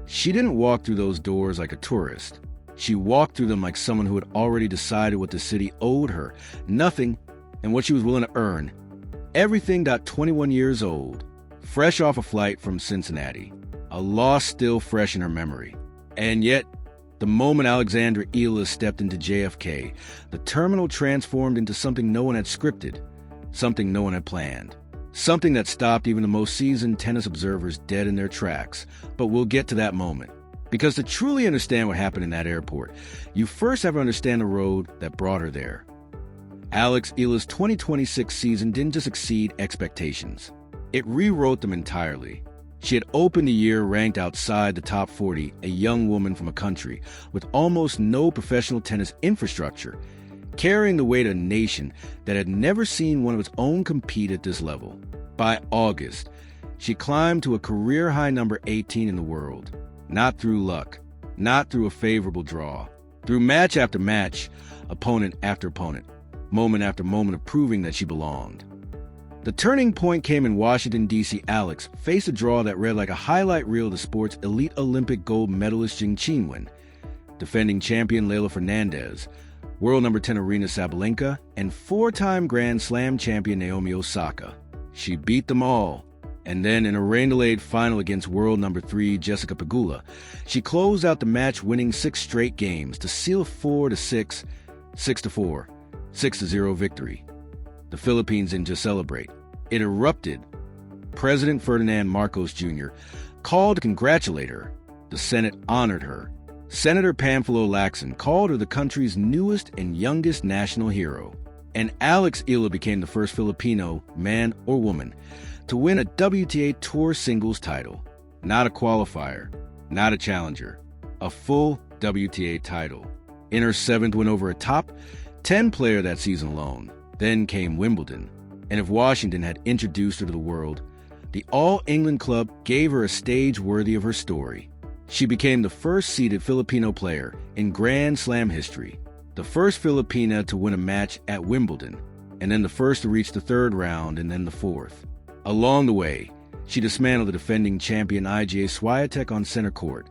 She didn't walk through those doors like a tourist. She walked through them like someone who had already decided what the city owed her, nothing, and what she was willing to earn. Everything. 21 years old, fresh off a flight from Cincinnati, a loss still fresh in her memory. And yet, the moment Alex Eala stepped into JFK, the terminal transformed into something no one had scripted, something no one had planned, something that stopped even the most seasoned tennis observers dead in their tracks. But we'll get to that moment. Because to truly understand what happened in that airport, you first have to understand the road that brought her there. Alex Eala's 2026 season didn't just exceed expectations. It rewrote them entirely. She had opened the year ranked outside the top 40, a young woman from a country with almost no professional tennis infrastructure, carrying the weight of a nation that had never seen one of its own compete at this level. By August, she climbed to a career-high number 18 in the world. Not through luck, not through a favorable draw, through match after match, opponent after opponent, moment after moment of proving that she belonged. The turning point came in Washington, D.C. Alex faced a draw that read like a highlight reel of the sport's elite Olympic gold medalist Jing Qinwen, defending champion Leylah Fernandez, world number 10 Aryna Sabalenka, and four-time Grand Slam champion Naomi Osaka. She beat them all. And then in a rain-delayed final against world number 3 Jessica Pegula, she closed out the match winning 6 straight games to seal a 4-6, 6-4, 6-0 victory. The Philippines didn't just celebrate. It erupted. President Ferdinand Marcos Jr. called to congratulate her. The Senate honored her. Senator Panfilo Lacson called her the country's newest and youngest national hero. And Alex Eala became the first Filipino, man or woman, to win a WTA Tour singles title. Not a qualifier, not a challenger, a full WTA title. In her 7th win over a top 10 player that season alone. Then came Wimbledon. And if Washington had introduced her to the world, the All England club gave her a stage worthy of her story. She became the first seeded Filipino player in Grand Slam history, the first Filipina to win a match at Wimbledon, and then the first to reach the 3rd round and then the 4th. Along the way, she dismantled the defending champion Iga Swiatek on center court.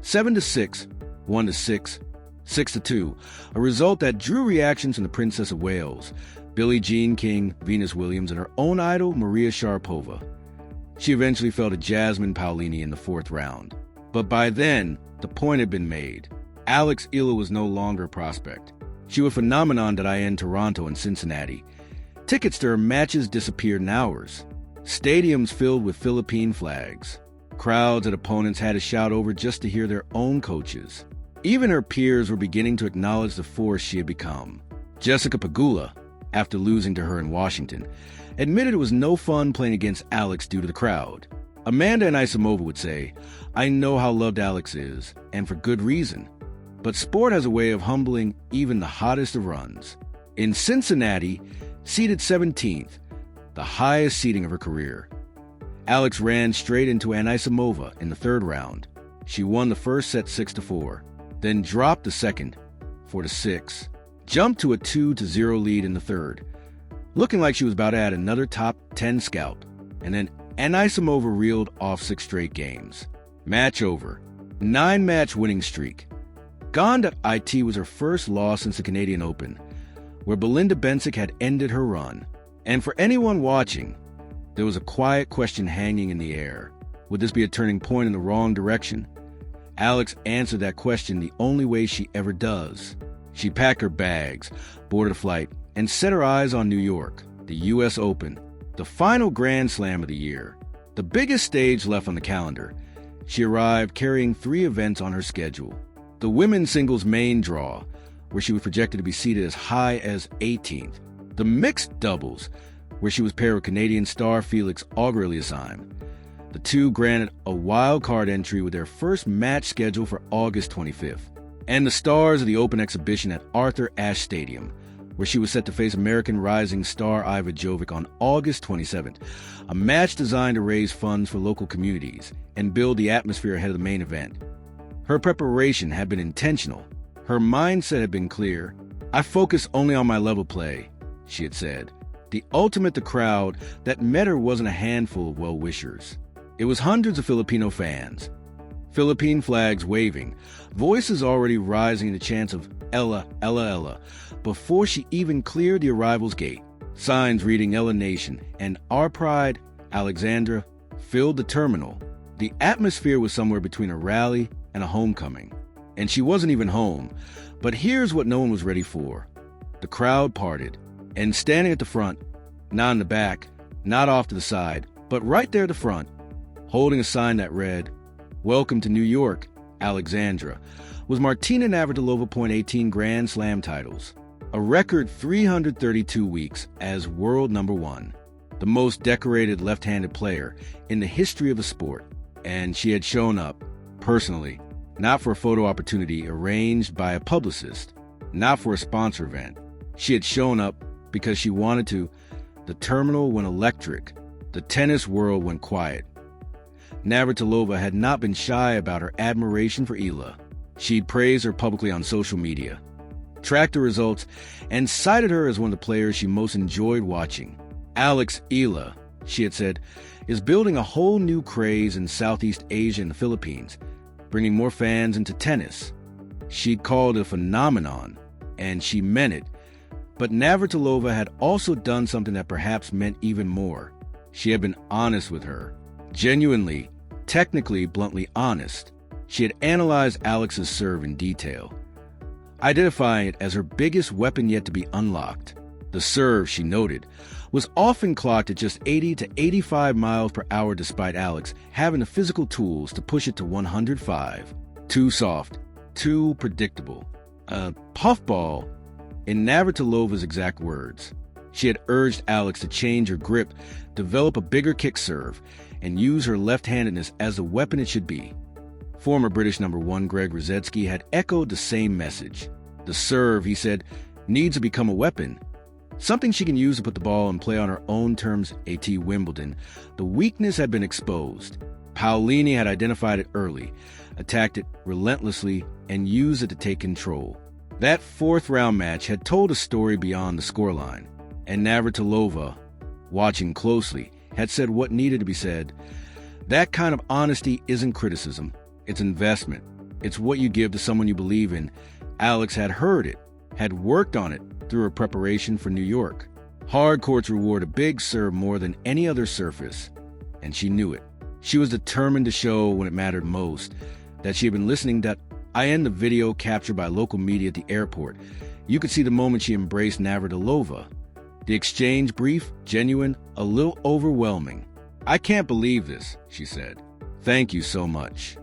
7-6, 1-6, 6-2, a result that drew reactions from the Princess of Wales, Billie Jean King, Venus Williams, and her own idol, Maria Sharapova. She eventually fell to Jasmine Paolini in the 4th round. But by then, the point had been made. Alex Eala was no longer a prospect. She was a phenomenon.in Toronto and Cincinnati. Tickets to her matches disappeared in hours. Stadiums filled with Philippine flags. Crowds that opponents had to shout over just to hear their own coaches. Even her peers were beginning to acknowledge the force she had become. Jessica Pegula, after losing to her in Washington, admitted it was no fun playing against Alex due to the crowd. Amanda Anisimova would say, "I know how loved Alex is, and for good reason. But sport has a way of humbling even the hottest of runs." In Cincinnati, seeded 17th, the highest seeding of her career, Alex ran straight into Anisimova in the 3rd round. She won the first set 6-4, then dropped the second 4-6, jumped to a 2-0 lead in the 3rd, looking like she was about to add another top 10 scalp, and then Anisimova reeled off 6 straight games. Match over. 9-match winning streak. Gone.it was her first loss since the Canadian Open, where Belinda Bencic had ended her run. And for anyone watching, there was a quiet question hanging in the air. Would this be a turning point in the wrong direction? Alex answered that question the only way she ever does. She packed her bags, boarded a flight, and set her eyes on New York, the U.S. Open, the final Grand Slam of the year, the biggest stage left on the calendar. She arrived carrying 3 events on her schedule. The women's singles main draw, where she was projected to be seated as high as 18th. The mixed doubles, where she was paired with Canadian star Felix Auger-Aliassime. The two granted a wild card entry with their first match scheduled for August 25th. And the stars of the Open exhibition at Arthur Ashe Stadium, where she was set to face American rising star Iva Jovic on August 27th, a match designed to raise funds for local communities and build the atmosphere ahead of the main event. Her preparation had been intentional. Her mindset had been clear. "I focus only on my level play," she had said. The ultimate, the crowd that met her wasn't a handful of well-wishers. It was hundreds of Filipino fans. Philippine flags waving, voices already rising in the chants of Ella, Ella, Ella, before she even cleared the arrival's gate. Signs reading Ella Nation and Our Pride, Alexandra, filled the terminal. The atmosphere was somewhere between a rally and a homecoming. And she wasn't even home. But here's what no one was ready for. The crowd parted, and standing at the front, not in the back, not off to the side, but right there at the front, holding a sign that read, "Welcome to New York, Alexandra," was Martina Navratilova. 18 Grand Slam titles, a record 332 weeks as world number one, the most decorated left-handed player in the history of the sport. And she had shown up, personally, not for a photo opportunity arranged by a publicist, not for a sponsor event. She had shown up because she wanted to. The terminal went electric. The tennis world went quiet. Navratilova had not been shy about her admiration for Eala. She'd praised her publicly on social media, tracked the results, and cited her as one of the players she most enjoyed watching. Alex Eala, she had said, is building a whole new craze in Southeast Asia and the Philippines, bringing more fans into tennis. She'd called it a phenomenon, and she meant it. But Navratilova had also done something that perhaps meant even more. She had been honest with her. Genuinely, technically, bluntly honest. She had analyzed Alex's serve in detail, identifying it as her biggest weapon yet to be unlocked. The serve, she noted, was often clocked at just 80 to 85 miles per hour despite Alex having the physical tools to push it to 105. Too soft, too predictable. A puffball, in Navratilova's exact words. She had urged Alex to change her grip, develop a bigger kick serve, and use her left-handedness as the weapon it should be. Former British number one Greg Rosetsky had echoed the same message. The serve, he said, needs to become a weapon, something she can use to put the ball in play on her own terms. At Wimbledon, the weakness had been exposed. Paolini had identified it early, attacked it relentlessly, and used it to take control. That fourth-round match had told a story beyond the scoreline, and Navratilova, watching closely, had said what needed to be said. That kind of honesty isn't criticism. It's investment. It's what you give to someone you believe in. Alex had heard it, had worked on it through her preparation for New York. Hard courts reward a big serve more than any other surface, and she knew it. She was determined to show when it mattered most that she had been listening. That I end the video captured by local media at the airport. You could see the moment she embraced Navratilova. The exchange brief, genuine, a little overwhelming. "I can't believe this," she said. "Thank you so much."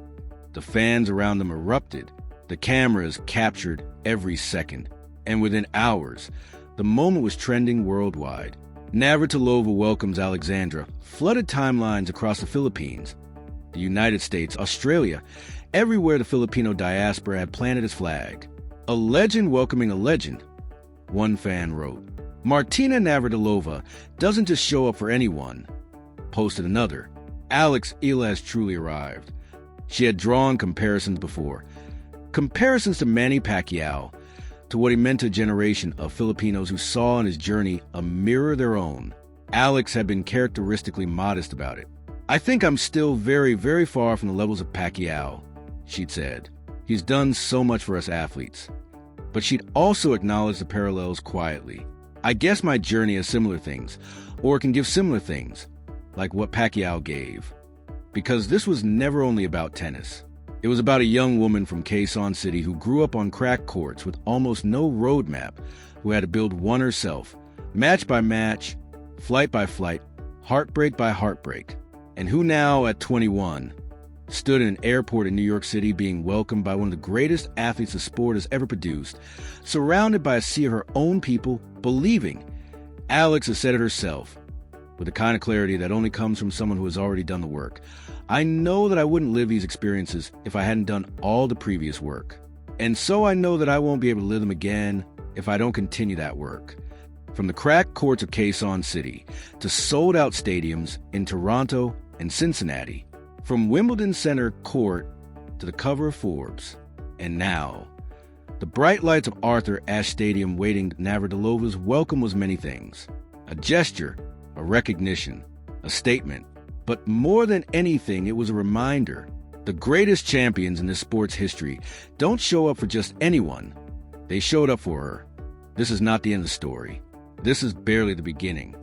The fans around them erupted. The cameras captured every second. And within hours, the moment was trending worldwide. Navratilova welcomes Alexandra, flooded timelines across the Philippines, the United States, Australia, everywhere the Filipino diaspora had planted its flag. "A legend welcoming a legend," one fan wrote. "Martina Navratilova doesn't just show up for anyone," posted another. "Alex Eala has truly arrived." She had drawn comparisons before. Comparisons to Manny Pacquiao, to what he meant to a generation of Filipinos who saw in his journey a mirror their own. Alex had been characteristically modest about it. "I think I'm still very, very far from the levels of Pacquiao," she'd said. "He's done so much for us athletes." But she'd also acknowledged the parallels quietly. "I guess my journey has similar things, or can give similar things, like what Pacquiao gave." Because this was never only about tennis. It was about a young woman from Quezon City who grew up on crack courts with almost no roadmap, who had to build one herself, match by match, flight by flight, heartbreak by heartbreak, and who now, at 21, stood in an airport in New York City being welcomed by one of the greatest athletes the sport has ever produced, surrounded by a sea of her own people, believing. Alex has said it herself, with the kind of clarity that only comes from someone who has already done the work. "I know that I wouldn't live these experiences if I hadn't done all the previous work. And so I know that I won't be able to live them again if I don't continue that work." From the cracked courts of Quezon City to sold-out stadiums in Toronto and Cincinnati, from Wimbledon Center Court to the cover of Forbes. And now, the bright lights of Arthur Ashe Stadium waiting. Navratilova's welcome was many things. A gesture, a recognition, a statement. But more than anything, it was a reminder. The greatest champions in this sport's history don't show up for just anyone. They showed up for her. This is not the end of the story. This is barely the beginning.